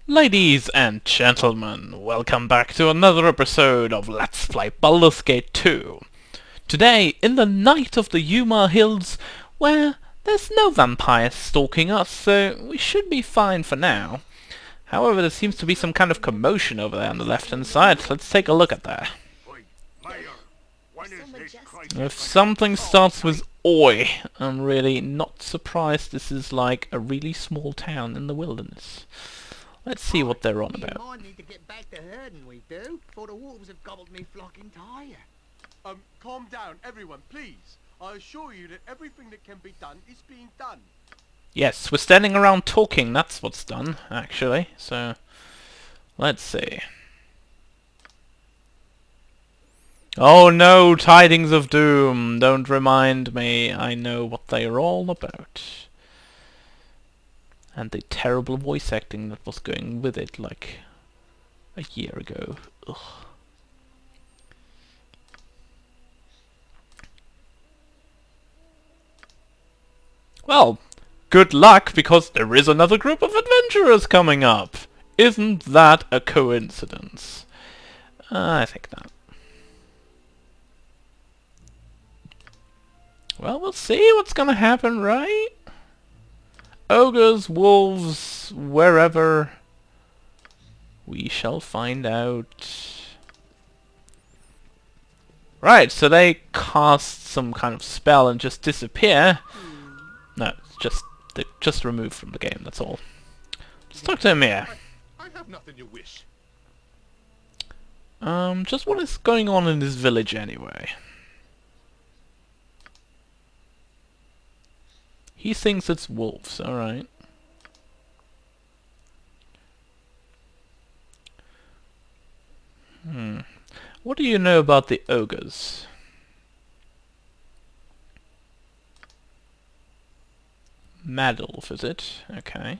Ladies and gentlemen, welcome back to another episode of Let's Play Baldur's Gate 2. Today, in the night of the Yuma Hills, where there's no vampires stalking us, so we should be fine for now. However, there seems to be some kind of commotion over there on the left-hand side. Let's take a look at that. If something starts with Oi, I'm really not surprised this is like a really small town in the wilderness. Let's see what they're on about. I need to get back to herding, we do, for the wolves have gobbled me flock entire. Calm down, everyone, please. I assure you that everything that can be done is being done. Yes, we're standing around talking, that's what's done, actually. So, let's see. Oh no, tidings of doom. Don't remind me. I know what they're all about. And the terrible voice acting that was going with it like a year ago. Ugh. Well, good luck, because there is another group of adventurers coming up. Isn't that a coincidence? I think not. Well, we'll see what's gonna happen, right? Ogres, wolves, wherever. We shall find out. Right, so they cast some kind of spell and just disappear. No, they're just removed from the game, that's all. Let's talk to him here. I have nothing you wish. Just what is going on in this village anyway? He thinks it's wolves, alright. What do you know about the ogres? Madolf, is it? Okay.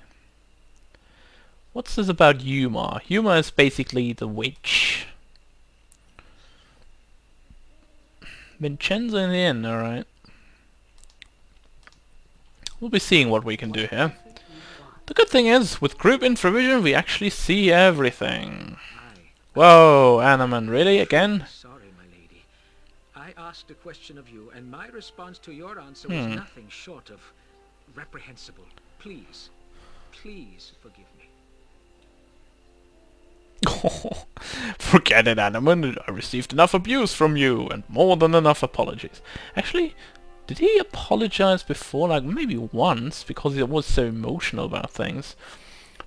What's this about Yuma? Yuma is basically the witch. Vincenzo in the inn, alright. We'll be seeing what we can do here. The good thing is, with group infravision, we actually see everything. Whoa, Animan, really? Again? Sorry, my lady. I asked a question of you, and my response to your answer was nothing short of reprehensible. Please, please forgive me. Forget it, Animan. I received enough abuse from you, and more than enough apologies. Actually, did he apologize before? Like, maybe once, because he was so emotional about things.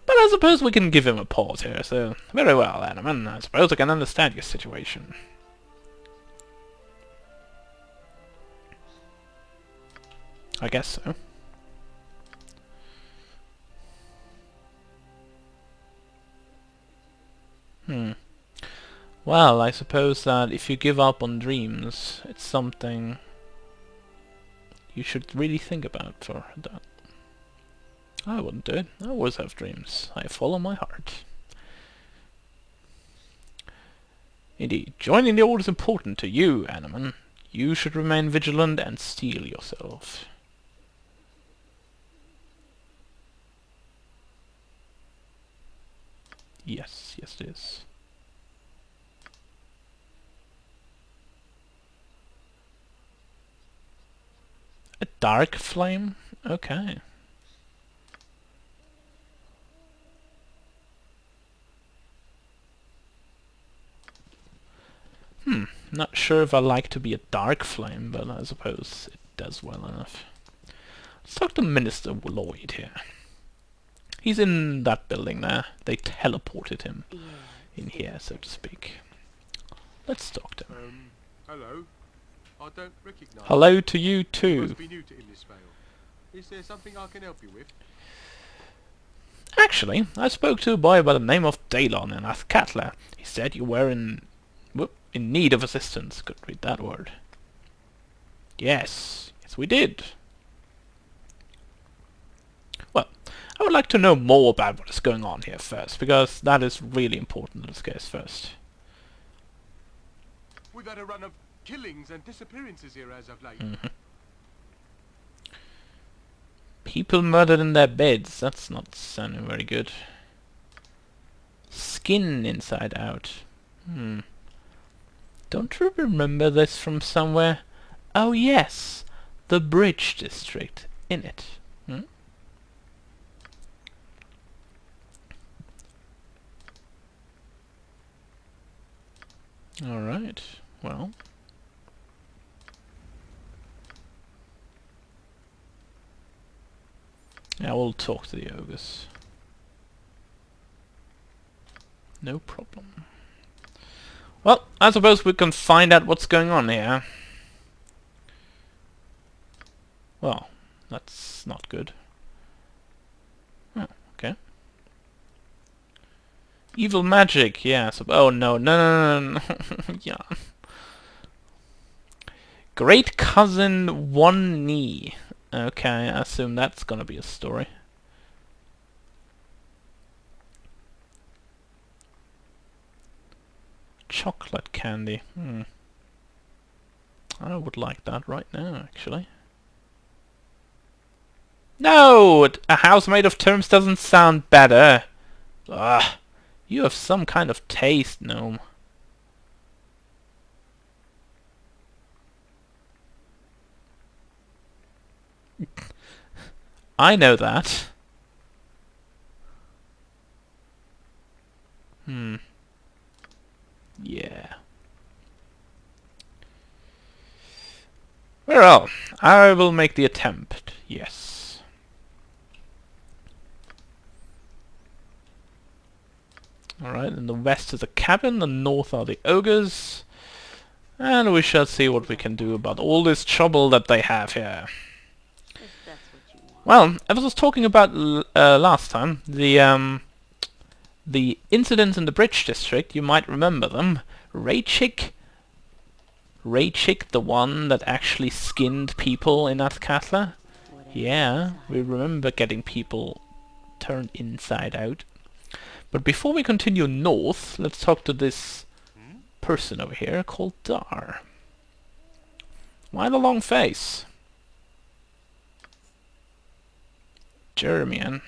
But I suppose we can give him a pause here, so... Very well, Animan. I suppose I can understand your situation. I guess so. Well, I suppose that if you give up on dreams, it's something you should really think about for that. I wouldn't do it. I always have dreams. I follow my heart. Indeed. Joining the order is important to you, Animan. You should remain vigilant and steel yourself. Yes, yes it is. A dark flame? Okay. Not sure if I like to be a dark flame, but I suppose it does well enough. Let's talk to Minister Lloyd here. He's in that building there. They teleported him in here, so to speak. Let's talk to him. Hello. I don't recognize. Hello to you You too. must be new to Imnesvale. Is there something I can help you with? Actually, I spoke to a boy by the name of Dalon in Athkatla. He said you were in need of assistance. Couldn't read that word. Yes, yes we did. Well, I would like to know more about what is going on here first, because that is really important in this case first. We've had a run of killings and disappearances here as of late. People murdered in their beds. That's not sounding very good. skin inside out. Don't you remember this from somewhere? Oh yes, the bridge district in it. Alright, well. Yeah, we'll talk to the ogres. No problem. Well, I suppose we can find out what's going on here. Well, that's not good. Oh, okay. Evil magic, yeah. So, oh no, no. Yeah. Great cousin one knee. Okay, I assume that's gonna be a story. Chocolate candy. I would like that right now, actually. No! A house made of terms doesn't sound better. Ugh. You have some kind of taste, gnome. I know that. Yeah. Well, I will make the attempt, yes. Alright, in the west is a cabin, the north are the ogres. And we shall see what we can do about all this trouble that they have here. Well, as I was talking about last time, the incidents in the bridge district, you might remember them. Raychick, the one that actually skinned people in Athkatla. Yeah, we remember getting people turned inside out. But before we continue north, let's talk to this person over here called Dar. Why the long face? Jeremian.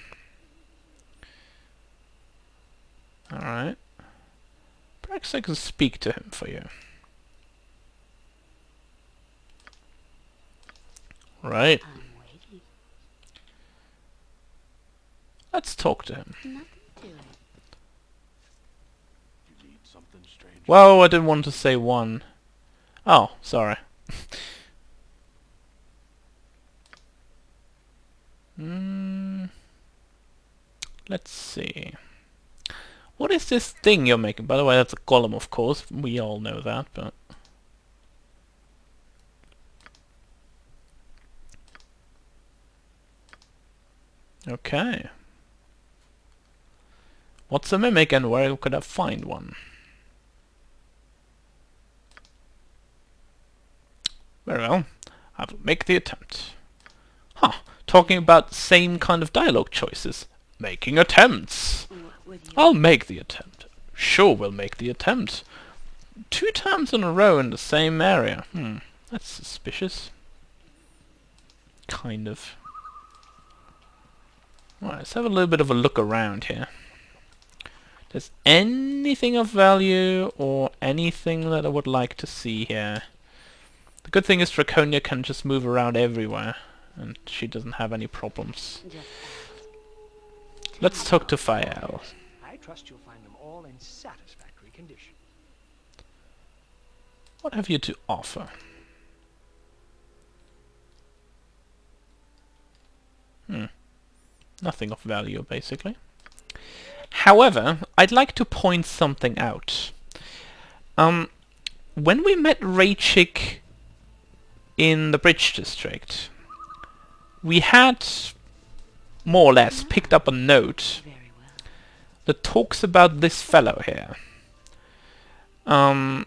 Alright. Perhaps I can speak to him for you. Right. Let's talk to him. Whoa, I didn't want to say one. Oh, sorry. Let's see. What is this thing you're making? By the way, that's a golem, of course. We all know that, but... Okay. What's a mimic and where could I find one? Very well. I will make the attempt. Huh. Talking about the same kind of dialogue choices. Making attempts. I'll make the attempt. Sure, we'll make the attempt. 2 times in a row in the same area. That's suspicious. Kind of. Right, let's have a little bit of a look around here. There's anything of value or anything that I would like to see here. The good thing is Draconia can just move around everywhere, and she doesn't have any problems. Let's talk to Fael. I trust you'll find them all in satisfactory condition. What have you to offer? Nothing of value, basically. However, I'd like to point something out. When we met Raychick in the Bridge District, we had more or less picked up a note that talks about this fellow here. And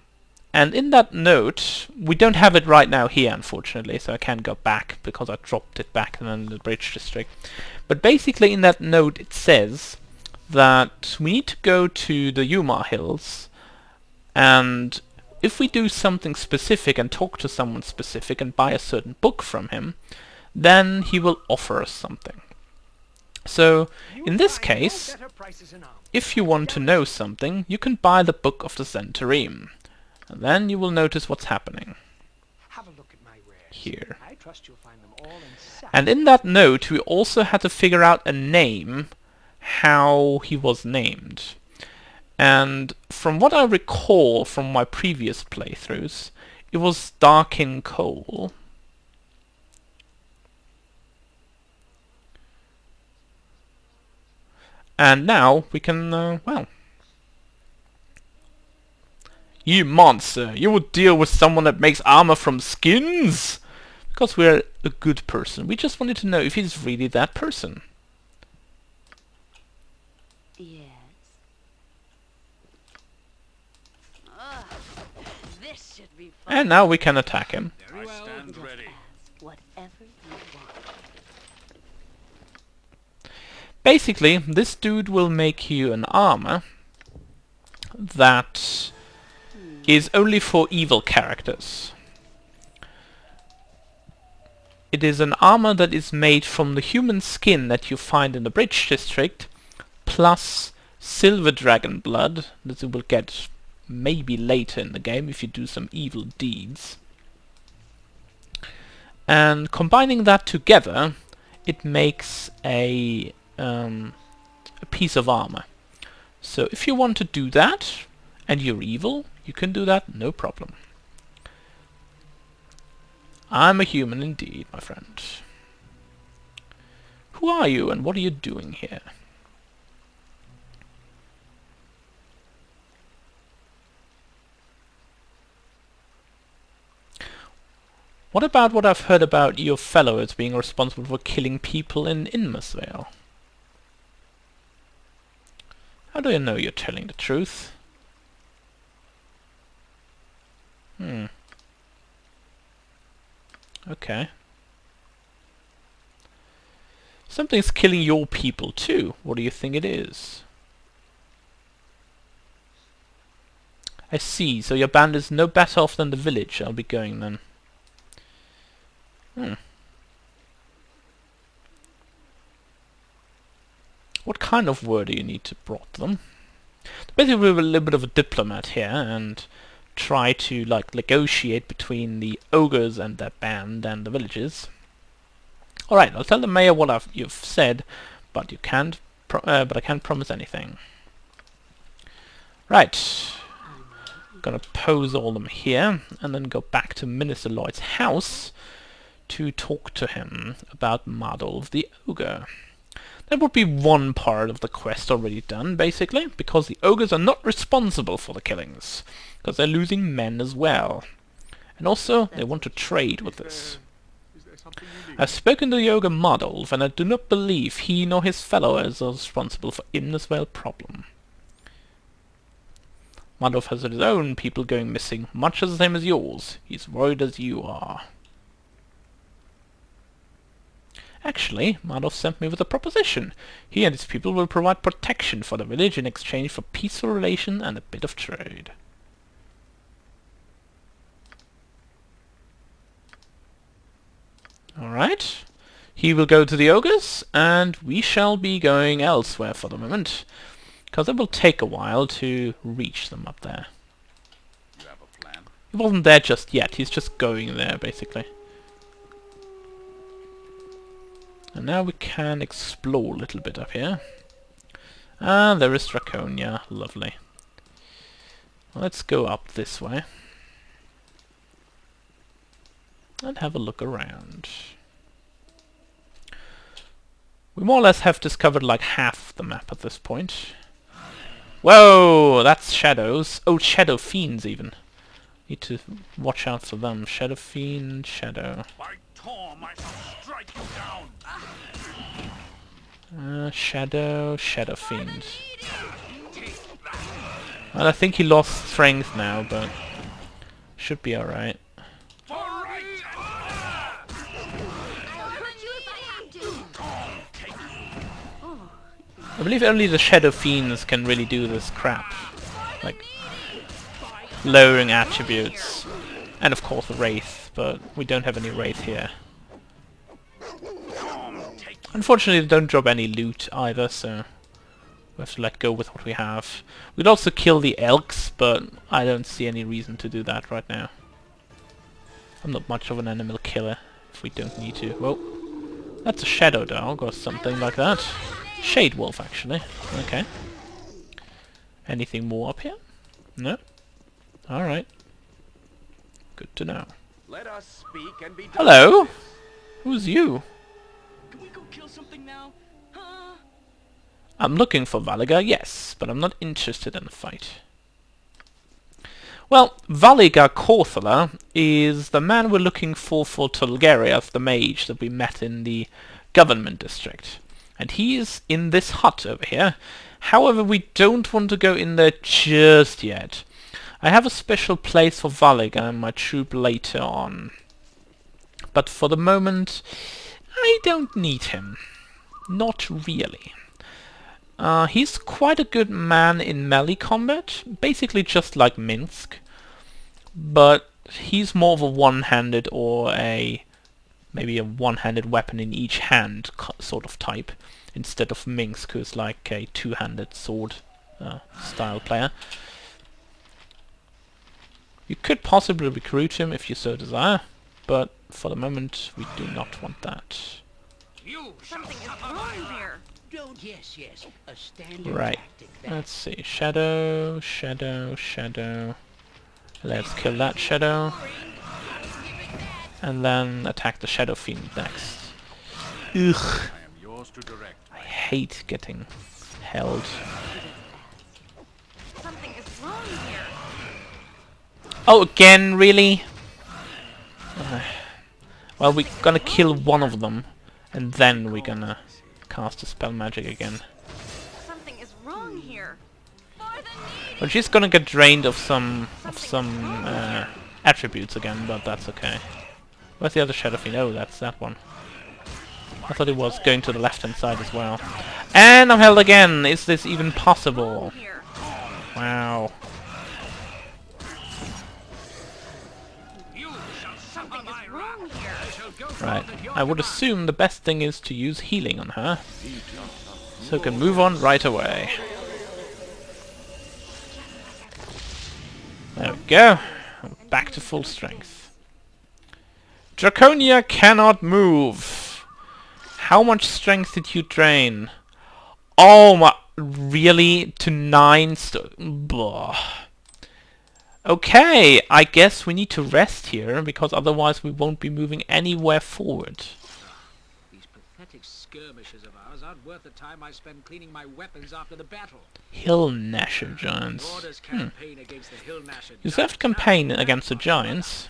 in that note, we don't have it right now here, unfortunately, so I can't go back because I dropped it back in the Bridge District. But basically in that note it says that we need to go to the Yuma Hills, and if we do something specific and talk to someone specific and buy a certain book from him, then he will offer us something. So, You in this find no case, better prices in arms. if you want to know something, you can buy the Book of the Zentarim. And then you will notice what's happening Have a look at my wares. here. I trust you'll find them all in And in that note, we also had to figure out a name, how he was named. And from what I recall from my previous playthroughs, it was Darkin Cole. And now we can, well... You monster! You would deal with someone that makes armor from skins? Because we're a good person. We just wanted to know if he's really that person. Yes. Ugh, this should be fun. And now we can attack him. Very well. Just ask whatever you want. Basically, this dude will make you an armor that is only for evil characters. It is an armor that is made from the human skin that you find in the Bridge District, plus silver dragon blood that you will get maybe later in the game if you do some evil deeds. And combining that together, it makes a piece of armor. So if you want to do that, and you're evil, you can do that, no problem. I'm a human indeed, my friend. Who are you, and what are you doing here? What about what I've heard about your fellow as being responsible for killing people in Imnesvale? How do you know you're telling the truth? Okay. Something's killing your people too. What do you think it is? I see, so your band is no better off than the village. I'll be going then. What kind of word do you need to brought them? Basically we're a little bit of a diplomat here and try to like negotiate between the ogres and their band and the villagers. Alright, I'll tell the mayor what you've said, but you can't but I can't promise anything. Right. Gonna pose all them here and then go back to Minister Lloyd's house to talk to him about Mardolf the Ogre. That would be one part of the quest already done, basically, because the ogres are not responsible for the killings, because they're losing men as well. And also, they want to trade with us. Is there something you need? I've spoken to the ogre Mardolf, and I do not believe he nor his fellows are responsible for Imnesvale problem. Mardolf has his own people going missing, much the same as yours. He's worried as you are. Actually, Mardolf sent me with a proposition. He and his people will provide protection for the village in exchange for peaceful relation and a bit of trade. Alright. He will go to the ogres, and we shall be going elsewhere for the moment, because it will take a while to reach them up there. You have a plan? He wasn't there just yet, he's just going there, basically. And now we can explore a little bit up here. Ah, there is Draconia. Lovely. Let's go up this way. And have a look around. We more or less have discovered like half the map at this point. Whoa! That's shadows. Oh, shadow fiends even. Need to watch out for them. Shadow fiend, shadow. By Tom, I shall strike you down! Shadow fiend. Well, I think he lost strength now, but should be alright. I'll hurt you if I have to. I believe only the shadow fiends can really do this crap. Like, lowering attributes. And of course the wraith, but we don't have any wraith here. Unfortunately, they don't drop any loot either, so we have to let go with what we have. We'd also kill the elks, but I don't see any reason to do that right now. I'm not much of an animal killer if we don't need to. Whoa. That's a shadow dog or something like that. Shade wolf, actually. Okay. Anything more up here? No? Alright. Good to know. Let us speak and be done Hello? with this. Who's you? Can we go kill something now? Huh? I'm looking for Valiga, yes, but I'm not interested in a fight. Well, Valiga Korthala is the man we're looking for Tulgariath, the mage that we met in the government district. And he is in this hut over here. However, we don't want to go in there just yet. I have a special place for Valiga and my troop later on. But for the moment, I don't need him. Not really. He's quite a good man in melee combat, basically just like Minsk, but he's more of a one-handed or maybe a one-handed weapon in each hand sort of type, instead of Minsk, who's like a two-handed sword style player. You could possibly recruit him if you so desire, but for the moment we do not want that. You shall Something is suffer wrong my here. Don't, yes, a standard Right. tactic that. Let's see. Shadow, shadow, shadow. Let's kill that shadow. And then attack the Shadow Fiend next. Ugh. I am yours to direct. I hate getting held. Something is wrong here. Oh, again, really? Well, we're gonna kill one of them, and then we're gonna cast a spell magic again. Something is wrong here. For the needy. Well, she's gonna get drained of some attributes again, but that's okay. Where's the other Shadow Fiend? Oh, that's that one. I thought it was going to the left-hand side as well. And I'm held again! Is this even possible? Here. Wow. You shall suffer Something my is wrath. wrong here. I shall go Right. forth at your I would command. assume the best thing is to use healing on her. So we can move on right away. There we go. Back to full strength. Draconia cannot move. How much strength did you drain? Oh my... Really? To 9 Blah. Okay, I guess we need to rest here, because otherwise we won't be moving anywhere forward. These pathetic skirmishes of ours aren't worth the time I spend cleaning my weapons after the battle. Hill Nasher Giants. Orders campaign against the Hill Nasher. You have to campaign against the giants.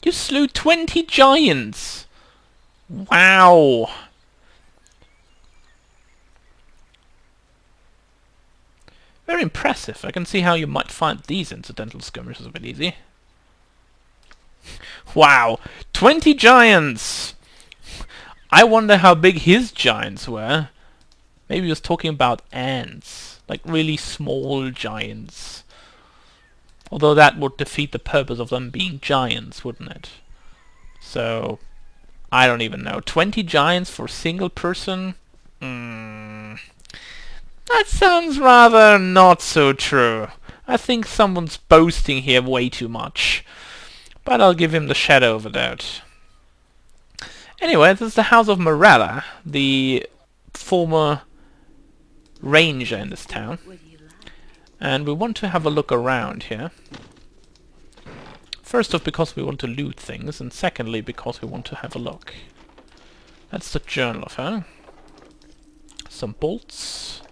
You slew 20 giants! Wow! Very impressive. I can see how you might find these incidental skirmishes a bit easy. Wow! 20 giants! I wonder how big his giants were. Maybe he was talking about ants. Like really small giants. Although that would defeat the purpose of them being giants, wouldn't it? So, I don't even know. 20 giants for a single person? That sounds rather not so true. I think someone's boasting here way too much. But I'll give him the shadow of a doubt. Anyway, this is the House of Morella, the former ranger in this town. And we want to have a look around here. First off, because we want to loot things, and secondly, because we want to have a look. That's the journal of her. Some bolts.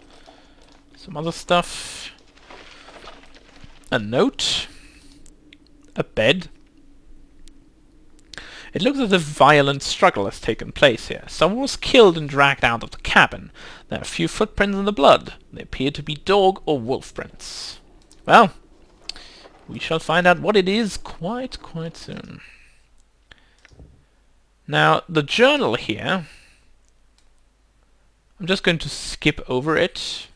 Some other stuff. A note. A bed. It looks as if violent struggle has taken place here. Someone was killed and dragged out of the cabin. There are a few footprints in the blood. They appear to be dog or wolf prints. Well, we shall find out what it is quite soon. Now, the journal here, I'm just going to skip over it.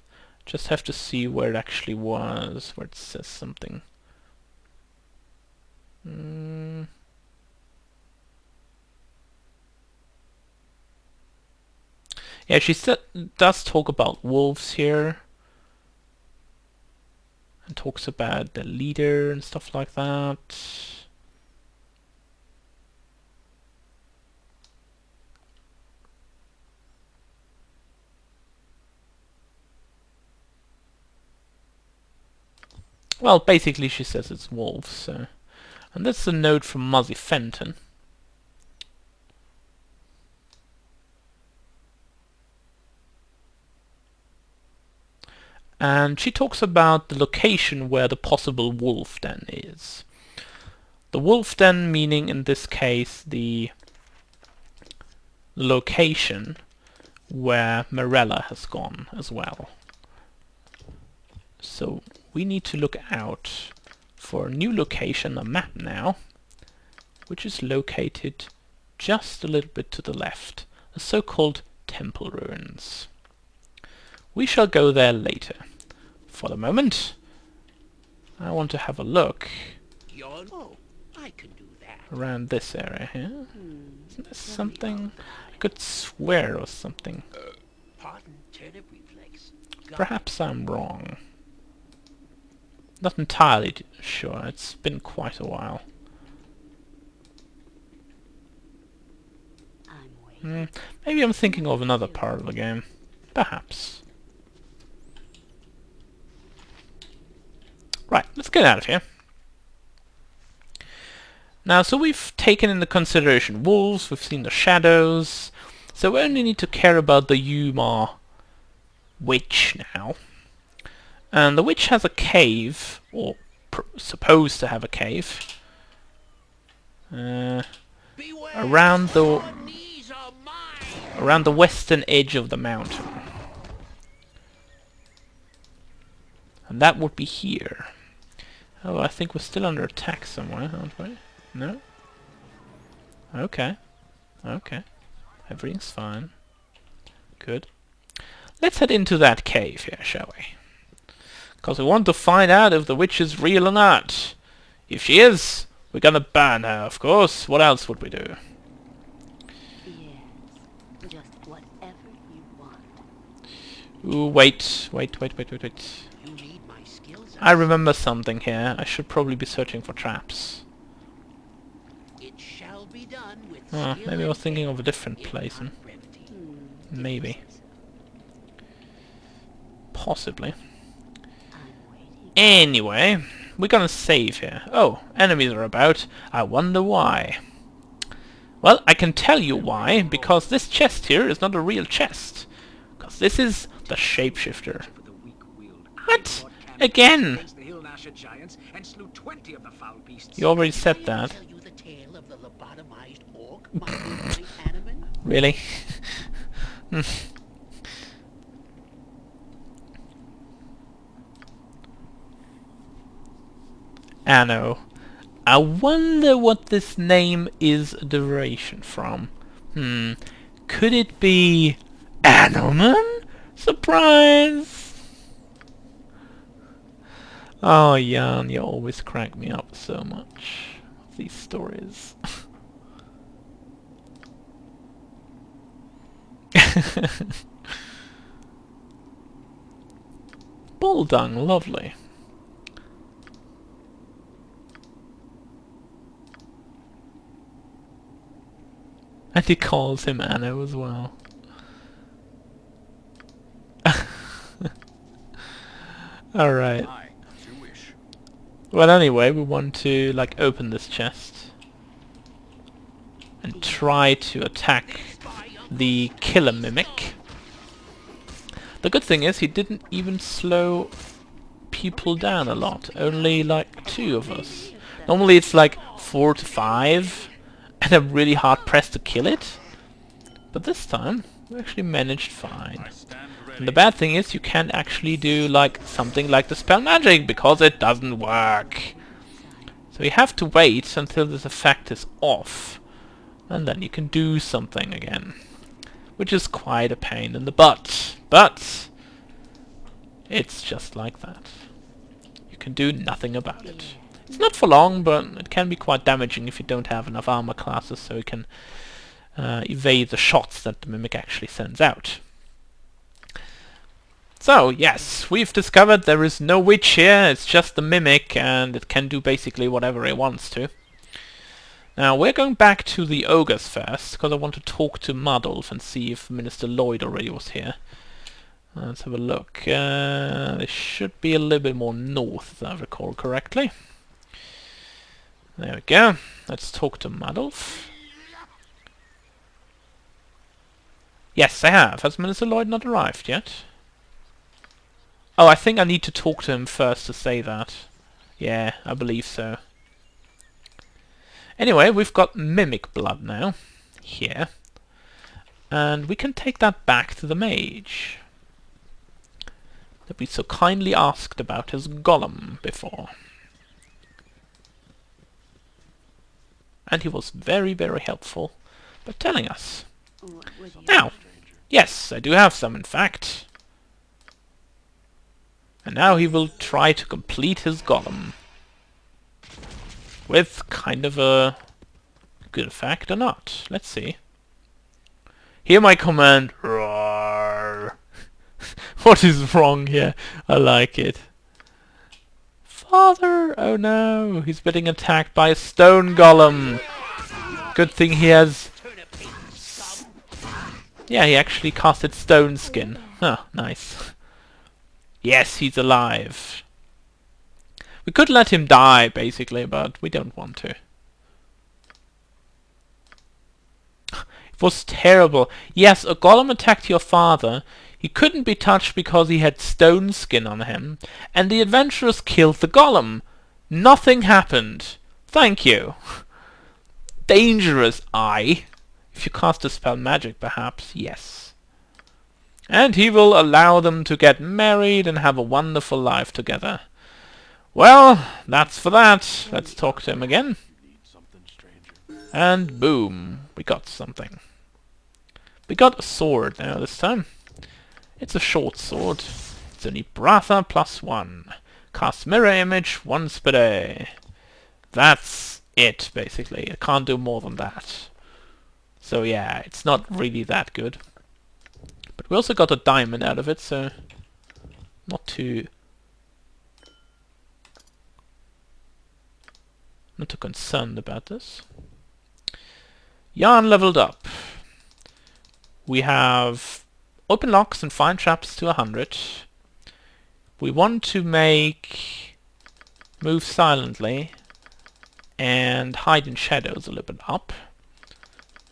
Just have to see where it actually was, where it says something. Yeah, she does talk about wolves here. And talks about the leader and stuff like that. Well, basically she says it's wolves, so... And that's a note from Muzzy Fenton. And she talks about the location where the possible wolf den is. The wolf den meaning, in this case, the location where Morella has gone as well. So we need to look out for a new location, a map now, which is located just a little bit to the left, the so-called temple ruins. We shall go there later. For the moment, I want to have a look Oh, I can do that. around this area here. Isn't there something? I could swear it was something. Pardon, turnip reflex. Perhaps I'm wrong. Not entirely sure, it's been quite a while. Maybe I'm thinking of another part of the game. Perhaps. Right, let's get out of here. Now, so we've taken into consideration wolves, we've seen the shadows, so we only need to care about the Yuma witch now. And the witch has a cave, or supposed to have a cave, around the western edge of the mountain. And that would be here. Oh, I think we're still under attack somewhere, aren't we? No? Okay. Okay. Everything's fine. Good. Let's head into that cave here, shall we? Because we want to find out if the witch is real or not. If she is, we're gonna burn her, of course. What else would we do? Yes, just whatever you want. Ooh, wait. You need my skills. I remember something here. I should probably be searching for traps. It shall be done with Oh, skill maybe I was and thinking of a care, different if place. not brevity. Maybe. Possibly. I'm waiting. Anyway, we're gonna save here. Oh, enemies are about. I wonder why. Well, I can tell you why, because this chest here is not a real chest. Because this is the shapeshifter. For the weak-willed. What? I fought Again? against the Hill Nasher giants and slew 20 of the foul beasts. You already said Did I that. tell you the tale of the lobotomized orc, my midnight Hanneman? Really? Anno. I wonder what this name is a derivation from. Could it be Anoman? Surprise! Oh, Jan, you always crack me up so much. These stories. Bull dung, lovely. And he calls him Anno as well. Alright. Aye, as you wish. Well, anyway, we want to, like, open this chest. And try to attack the killer mimic. The good thing is he didn't even slow people down a lot. Only, like, 2 of us. Normally it's like 4 to 5. And I'm really hard pressed to kill it. But this time, we actually managed fine. I stand ready. And the bad thing is you can't actually do like something like the spell magic because it doesn't work. So you have to wait until this effect is off. And then you can do something again. Which is quite a pain in the butt. But it's just like that. You can do nothing about it. It's not for long, but it can be quite damaging if you don't have enough armor classes so you can evade the shots that the Mimic actually sends out. So, yes, we've discovered there is no witch here, it's just a mimic, and it can do basically whatever it wants to. Now, we're going back to the Ogres first, because I want to talk to Mardolf and see if Minister Lloyd already was here. Let's have a look. They should be a little bit more north, if I recall correctly. There we go. Let's talk to Mardolf. Yes, I have. Has Minister Lloyd not arrived yet? Oh, I think I need to talk to him first to say that. Yeah, I believe so. Anyway, we've got Mimic Blood now. Here. And we can take that back to the mage. That we so kindly asked about his golem before. And he was very, very helpful by telling us. Now, yes, I do have some, in fact. And now he will try to complete his golem. With kind of a good effect or not. Let's see. Hear my command. Roar. What is wrong here? I like it. Father! Oh no! He's getting attacked by a stone golem. Good thing he has... Yeah, he actually casted stone skin. Huh, nice. Yes, he's alive. We could let him die, basically, but we don't want to. It was terrible. Yes, a golem attacked your father. He couldn't be touched because he had stone skin on him, and the adventurers killed the golem. Nothing happened. Thank you. Dangerous, aye. If you cast a spell magic, perhaps, yes. And he will allow them to get married and have a wonderful life together. Well, that's for that. Let's talk to him again. And boom, we got something. We got a sword now this time. It's a short sword. It's only Bratha +1. Cast mirror image once per day. That's it, basically. I can't do more than that. So yeah, it's not really that good. But we also got a diamond out of it, so not too concerned about this. Yarn leveled up. We have open locks and fine traps to 100. We want to make move silently and hide in shadows a little bit up.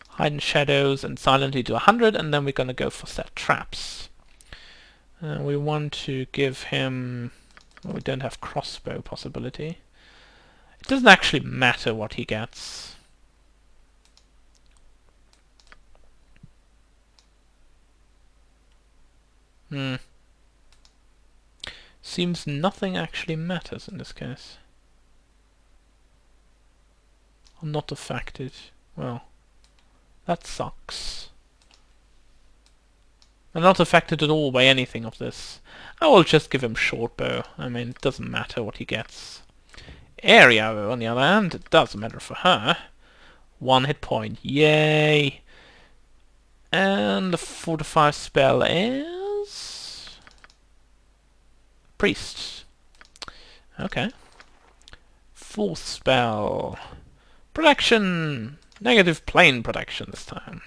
Hide in shadows and silently to 100, and then we're going to go for set traps. We want to give him... Well, we don't have crossbow possibility. It doesn't actually matter what he gets. Seems nothing actually matters in this case. I'm not affected. Well, that sucks. I'm not affected at all by anything of this. I will just give him short bow. I mean, it doesn't matter what he gets. Area, on the other hand, it does matter for her. 1 hit point, yay! And the 4 to 5 spell is... Priest. Okay. 4th spell. Protection! Negative plane protection this time.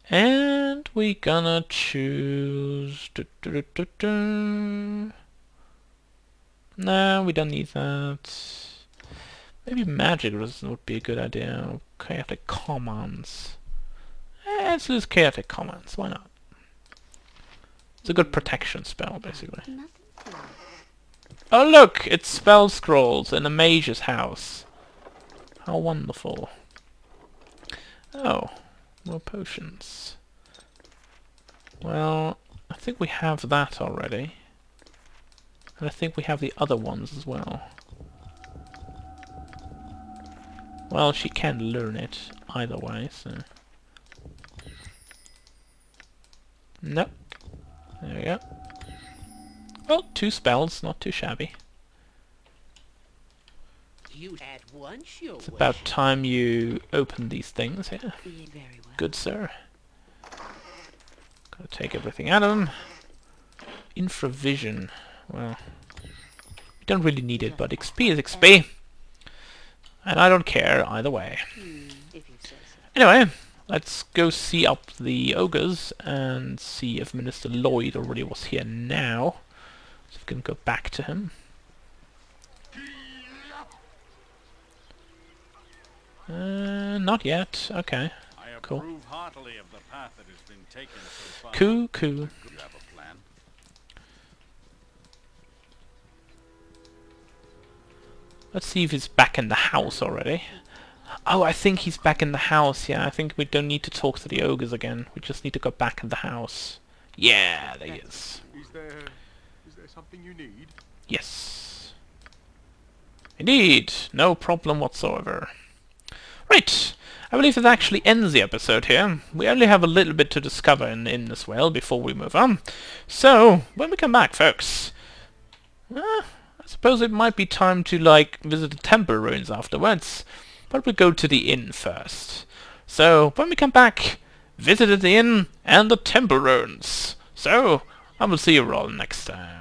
And we gonna choose... No, we don't need that. Maybe magic resistance would be a good idea. Chaotic commands. Let's use chaotic commands. Why not? It's a good protection spell, basically. Oh look! It's spell scrolls in a mage's house. How wonderful. Oh, more potions. Well, I think we have that already. And I think we have the other ones as well. Well, she can learn it either way, so... Nope. There we go. Well, 2 spells, not too shabby. You had one, sure. It's about time you open these things here. Very well. Good, sir. Gotta take everything out of them. infravision. Well, we don't really need it, but XP is XP. And I don't care either way. If you say so. Anyway, let's go see up the ogres and see if Minister Lloyd already was here now. So we can go back to him. Not yet. Okay. I Cool. approve heartily of the path that has been taken so far. Cool. You have a plan? Let's see if he's back in the house already. Oh, I think he's back in the house. Yeah, I think we don't need to talk to the ogres again. We just need to go back in the house. Yeah, there he is. Is there something you need? Yes. Indeed. No problem whatsoever. Right. I believe that actually ends the episode here. We only have a little bit to discover in Imnesvale before we move on. So, when we come back, folks, I suppose it might be time to, like, visit the temple ruins afterwards. But we'll go to the inn first. So, when we come back, visit the inn and the temple ruins. So, I will see you all next time.